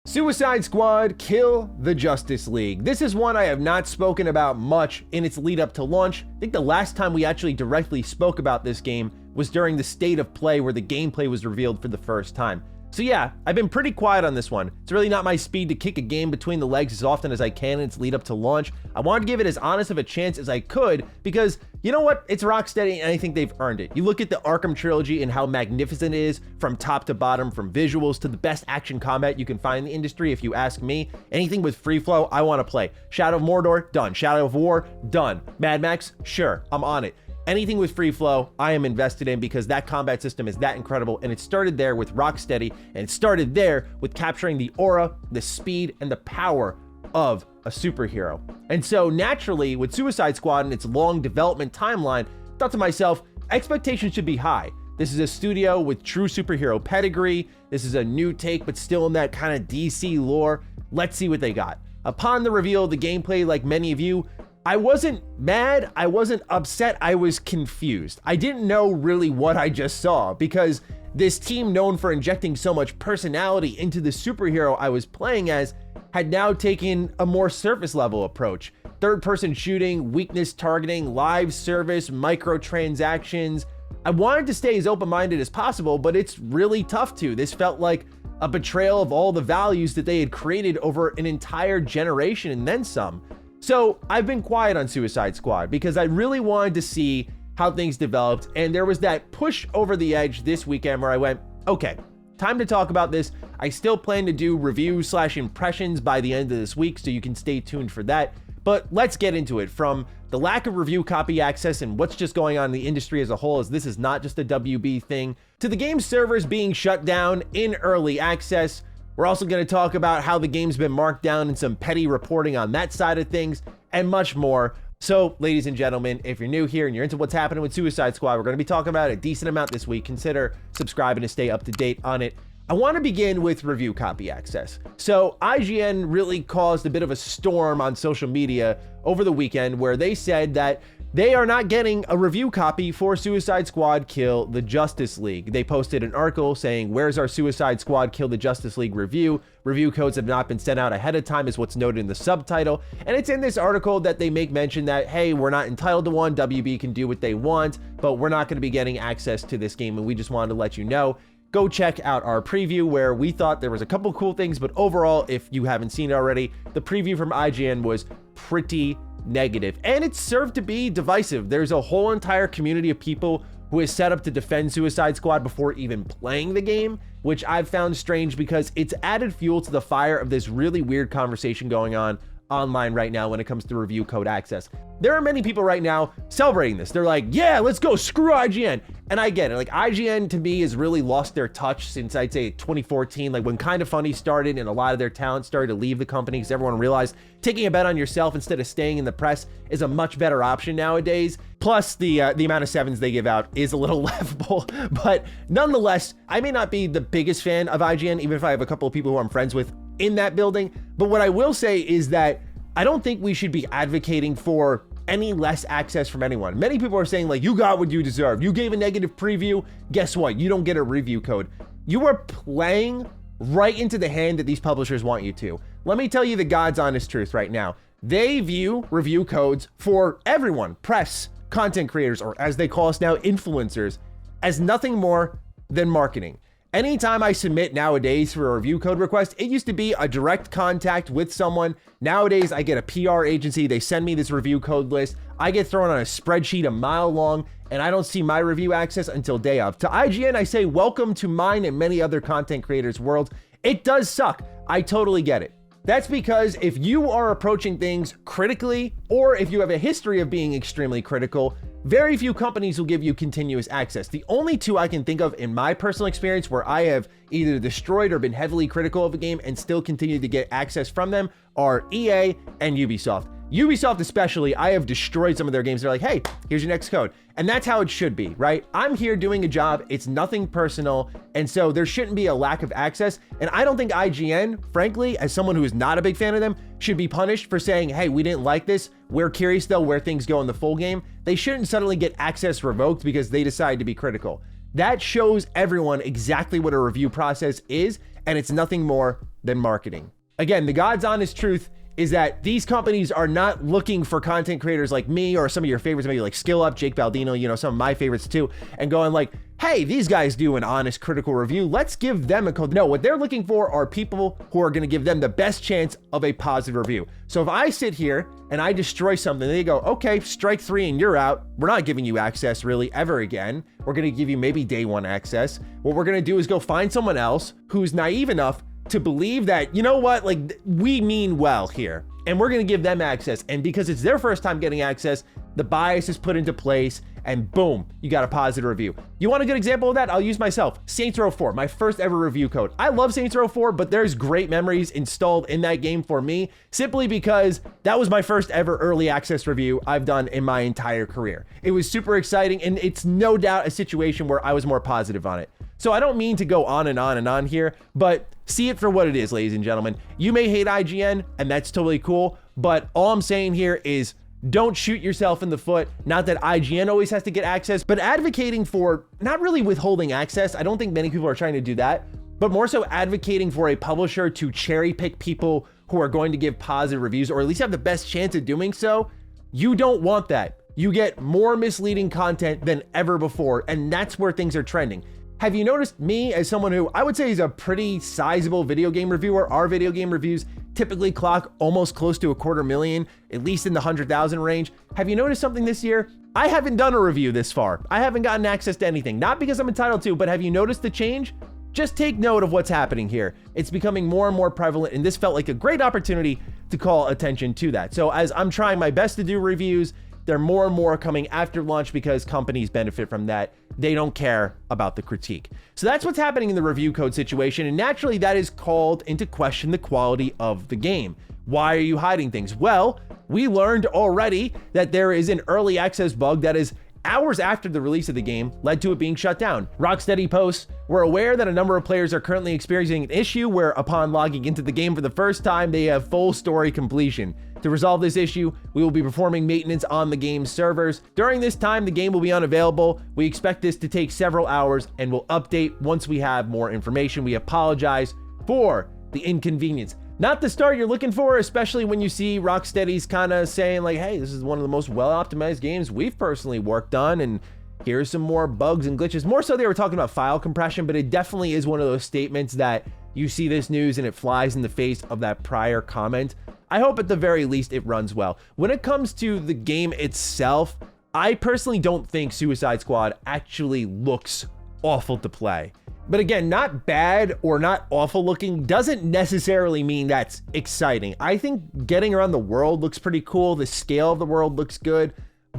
Suicide Squad Kill the Justice League. This is one I have not spoken about much in its lead up to launch. I think the last time we actually directly spoke about this game was during the State of Play where the gameplay was revealed for the first time. So yeah, I've been pretty quiet on this one. It's really not my speed to kick a game between the legs as often as I can in its lead up to launch. I wanted to give it as honest of a chance as I could because, you know what, it's Rocksteady and I think they've earned it. You look at the Arkham trilogy and how magnificent it is from top to bottom, from visuals to the best action combat you can find in the industry if you ask me. Anything with free flow, I want to play. Shadow of Mordor, done. Shadow of War, done. Mad Max, sure, I'm on it. Anything with free flow, I am invested in because that combat system is that incredible, and it started there with Rocksteady, and it started there with capturing the aura, the speed, and the power of a superhero. And so naturally, with Suicide Squad and its long development timeline, I thought to myself, expectations should be high. This is a studio with true superhero pedigree. This is a new take, but still in that kind of DC lore. Let's see what they got. Upon the reveal of the gameplay, like many of you, I wasn't mad, I wasn't upset, I was confused. I didn't know really what I just saw because this team known for injecting so much personality into the superhero I was playing as had now taken a more surface level approach. Third-person shooting, weakness targeting, live service, microtransactions. I wanted to stay as open-minded as possible, but it's really tough to. This felt like a betrayal of all the values that they had created over an entire generation and then some. So I've been quiet on Suicide Squad because I really wanted to see how things developed, and there was that push over the edge this weekend where I went, okay, time to talk about this. I still plan to do reviews/impressions by the end of this week, so you can stay tuned for that. But let's get into it. From the lack of review copy access and what's just going on in the industry as a whole, as this is not just a WB thing, to the game's servers being shut down in early access. We're also going to talk about how the game's been marked down and some petty reporting on that side of things and much more. So, ladies and gentlemen, if you're new here and you're into what's happening with Suicide Squad, we're going to be talking about it a decent amount this week. Consider subscribing to stay up to date on it. I want to begin with review copy access. So IGN really caused a bit of a storm on social media over the weekend where they said that they are not getting a review copy for Suicide Squad Kill the Justice League. They posted an article saying, where's our Suicide Squad Kill the Justice League review? Review codes have not been sent out ahead of time is what's noted in the subtitle. And it's in this article that they make mention that, hey, we're not entitled to one. WB can do what they want, but we're not going to be getting access to this game. And we just wanted to let you know. Go check out our preview where we thought there was a couple cool things, but overall, if you haven't seen it already, the preview from IGN was pretty negative, and it served to be divisive. There's a whole entire community of people who is set up to defend Suicide Squad before even playing the game, which I've found strange because it's added fuel to the fire of this really weird conversation going on online right now when it comes to review code access. There are many people right now celebrating this. They're like, yeah, let's go, screw IGN. And I get it. Like, IGN to me has really lost their touch since I'd say 2014, like when Kinda Funny started and a lot of their talent started to leave the company because everyone realized taking a bet on yourself instead of staying in the press is a much better option nowadays. Plus the amount of sevens they give out is a little laughable, but nonetheless, I may not be the biggest fan of IGN, even if I have a couple of people who I'm friends with in that building. But what I will say is that I don't think we should be advocating for any less access from anyone. Many people are saying like, you got what you deserve. You gave a negative preview. Guess what? You don't get a review code. You are playing right into the hand that these publishers want you to. Let me tell you the God's honest truth right now. They view review codes for everyone, press, content creators, or as they call us now, influencers, as nothing more than marketing. Anytime I submit nowadays for a review code request, it used to be a direct contact with someone. Nowadays, I get a PR agency. They send me this review code list. I get thrown on a spreadsheet a mile long, and I don't see my review access until day of. To IGN, I say, welcome to mine and many other content creators' worlds. It does suck. I totally get it. That's because if you are approaching things critically, or if you have a history of being extremely critical, very few companies will give you continuous access. The only two I can think of in my personal experience where I have either destroyed or been heavily critical of a game and still continue to get access from them are EA and Ubisoft. Ubisoft especially, I have destroyed some of their games. They're like, hey, here's your next code. And that's how it should be, right? I'm here doing a job. It's nothing personal. And so there shouldn't be a lack of access. And I don't think IGN, frankly, as someone who is not a big fan of them, should be punished for saying, hey, we didn't like this. We're curious though where things go in the full game. They shouldn't suddenly get access revoked because they decide to be critical. That shows everyone exactly what a review process is, and it's nothing more than marketing. Again, the God's honest truth is that these companies are not looking for content creators like me or some of your favorites, maybe like Skill Up, Jake Baldino, you know, some of my favorites too, and going like, hey, these guys do an honest critical review. Let's give them a code. No, what they're looking for are people who are going to give them the best chance of a positive review. So if I sit here and I destroy something, they go, okay, strike 3 and you're out. We're not giving you access really ever again. We're going to give you maybe day 1 access. What we're going to do is go find someone else who's naive enough to believe that, you know what, like we mean well here, and we're going to give them access. And because it's their first time getting access, the bias is put into place and boom, you got a positive review. You want a good example of that? I'll use myself. Saints Row 4, my first ever review code. I love Saints Row 4, but there's great memories installed in that game for me simply because that was my first ever early access review I've done in my entire career. It was super exciting, and it's no doubt a situation where I was more positive on it. So I don't mean to go on and on and on here, but see it for what it is, ladies and gentlemen. You may hate IGN, and that's totally cool, but all I'm saying here is don't shoot yourself in the foot. Not that IGN always has to get access, but advocating for not really withholding access. I don't think many people are trying to do that, but more so advocating for a publisher to cherry pick people who are going to give positive reviews, or at least have the best chance of doing so. You don't want that. You get more misleading content than ever before, and that's where things are trending. Have you noticed me as someone who I would say is a pretty sizable video game reviewer? Our video game reviews typically clock almost close to 250,000, at least in the 100,000 range. Have you noticed something this year? I haven't done a review this far. I haven't gotten access to anything, not because I'm entitled to, but have you noticed the change? Just take note of what's happening here. It's becoming more and more prevalent, and this felt like a great opportunity to call attention to that. So as I'm trying my best to do reviews, they're more and more coming after launch because companies benefit from that. They don't care about the critique. So that's what's happening in the review code situation, and naturally that is called into question the quality of the game. Why are you hiding things? Well, we learned already that there is an early access bug that is hours after the release of the game led to it being shut down. Rocksteady posts, we're aware that a number of players are currently experiencing an issue where upon logging into the game for the first time, they have full story completion. To resolve this issue, we will be performing maintenance on the game's servers. During this time, the game will be unavailable. We expect this to take several hours and will update once we have more information. We apologize for the inconvenience. Not the start you're looking for, especially when you see Rocksteady's kind of saying like, hey, this is one of the most well-optimized games we've personally worked on, and here's some more bugs and glitches. More so they were talking about file compression, but it definitely is one of those statements that you see this news and it flies in the face of that prior comment. I hope at the very least it runs well. When it comes to the game itself, I personally don't think Suicide Squad actually looks awful to play. But again, not bad or not awful looking doesn't necessarily mean that's exciting. I think getting around the world looks pretty cool. The scale of the world looks good,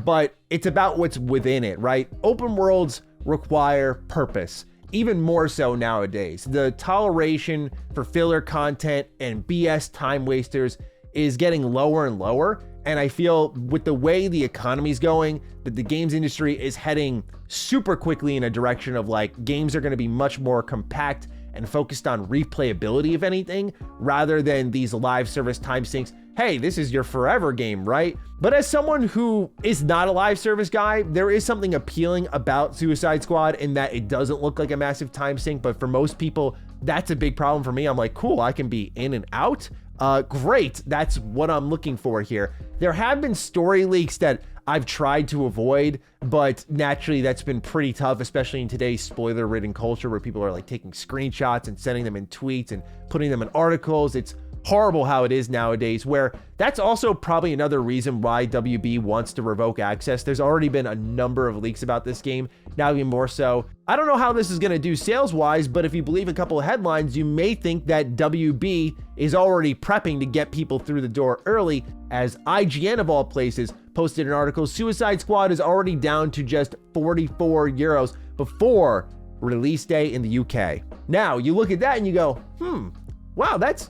but it's about what's within it, right? Open worlds require purpose, even more so nowadays. The toleration for filler content and BS time wasters is getting lower and lower. And I feel with the way the economy's going, that the games industry is heading super quickly in a direction of like games are going to be much more compact and focused on replayability, if anything, rather than these live service time sinks. Hey, this is your forever game, right? But as someone who is not a live service guy, there is something appealing about Suicide Squad in that it doesn't look like a massive time sink. But for most people, that's a big problem. For me, I'm like, cool, I can be in and out. Great, that's what I'm looking for here. There have been story leaks that I've tried to avoid, but naturally that's been pretty tough, especially in today's spoiler-ridden culture where people are like taking screenshots and sending them in tweets and putting them in articles. It's horrible how it is nowadays, where that's also probably another reason why WB wants to revoke access. There's already been a number of leaks about this game, now even more so. I don't know how this is going to do sales-wise, but if you believe a couple of headlines, you may think that WB is already prepping to get people through the door early, as IGN of all places posted an article, Suicide Squad is already down to just 44 euros before release day in the UK. Now, you look at that and you go, wow, that's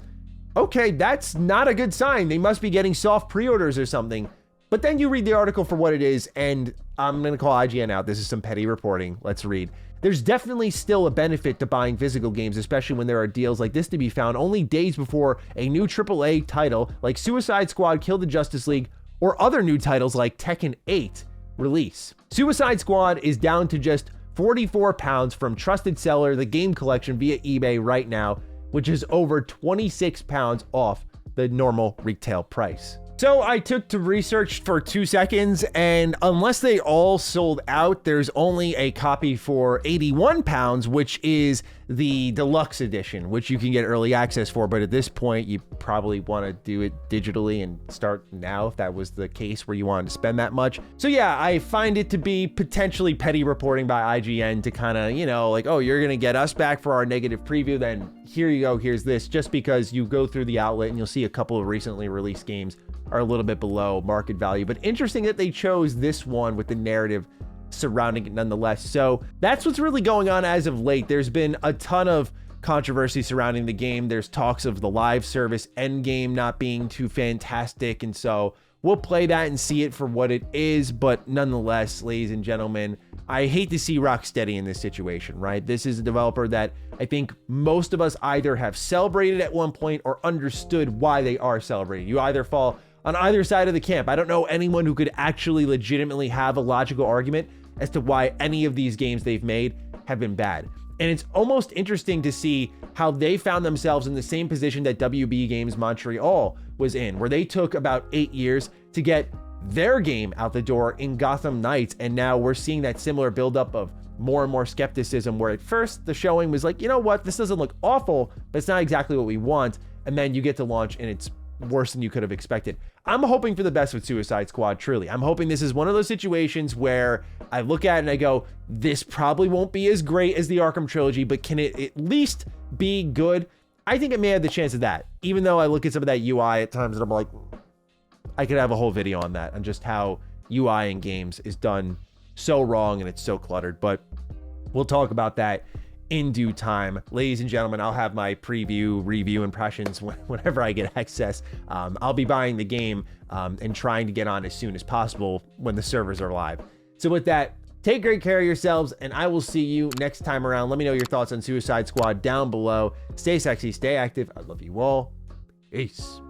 not a good sign. They must be getting soft pre-orders or something. But then you read the article for what it is, and I'm going to call IGN out. This is some petty reporting. Let's read. There's definitely still a benefit to buying physical games, especially when there are deals like this to be found only days before a new AAA title like Suicide Squad Kill the Justice League or other new titles like Tekken 8 release. Suicide Squad is down to just £44 from trusted seller The Game Collection via eBay right now, which is over 26 pounds off the normal retail price. So I took to research for 2 seconds, and unless they all sold out, there's only a copy for 81 pounds, which is the deluxe edition, which you can get early access for. But at this point, you probably want to do it digitally and start now if that was the case where you wanted to spend that much. So yeah, I find it to be potentially petty reporting by IGN to kind of, you know, like, oh, you're going to get us back for our negative preview, then here you go, here's this, just because you go through the outlet and you'll see a couple of recently released games are a little bit below market value. But interesting that they chose this one with the narrative surrounding it nonetheless. So that's what's really going on as of late. There's been a ton of controversy surrounding the game. There's talks of the live service endgame not being too fantastic, and so we'll play that and see it for what it is. But nonetheless, ladies and gentlemen, I hate to see Rocksteady in this situation, right? This is a developer that I think most of us either have celebrated at one point or understood why they are celebrated. You either fall on either side of the camp. I don't know anyone who could actually legitimately have a logical argument as to why any of these games they've made have been bad. And it's almost interesting to see how they found themselves in the same position that WB Games Montreal was in, where they took about 8 years to get their game out the door in Gotham Knights. And now we're seeing that similar buildup of more and more skepticism, where at first the showing was like, you know what, this doesn't look awful, but it's not exactly what we want. And then you get to launch and it's worse than you could have expected. I'm hoping for the best with Suicide Squad, truly. I'm hoping this is one of those situations where I look at it and I go, this probably won't be as great as the Arkham trilogy, but can it at least be good? I think it may have the chance of that, even though I look at some of that UI at times and I'm like, I could have a whole video on that, on just how UI in games is done so wrong and it's so cluttered, but we'll talk about that in due time. Ladies and gentlemen, I'll have my preview, review impressions whenever I get access. I'll be buying the game and trying to get on as soon as possible when the servers are live. So with that, take great care of yourselves, and I will see you next time around. Let me know your thoughts on Suicide Squad down below. Stay sexy, stay active. I love you all. Peace.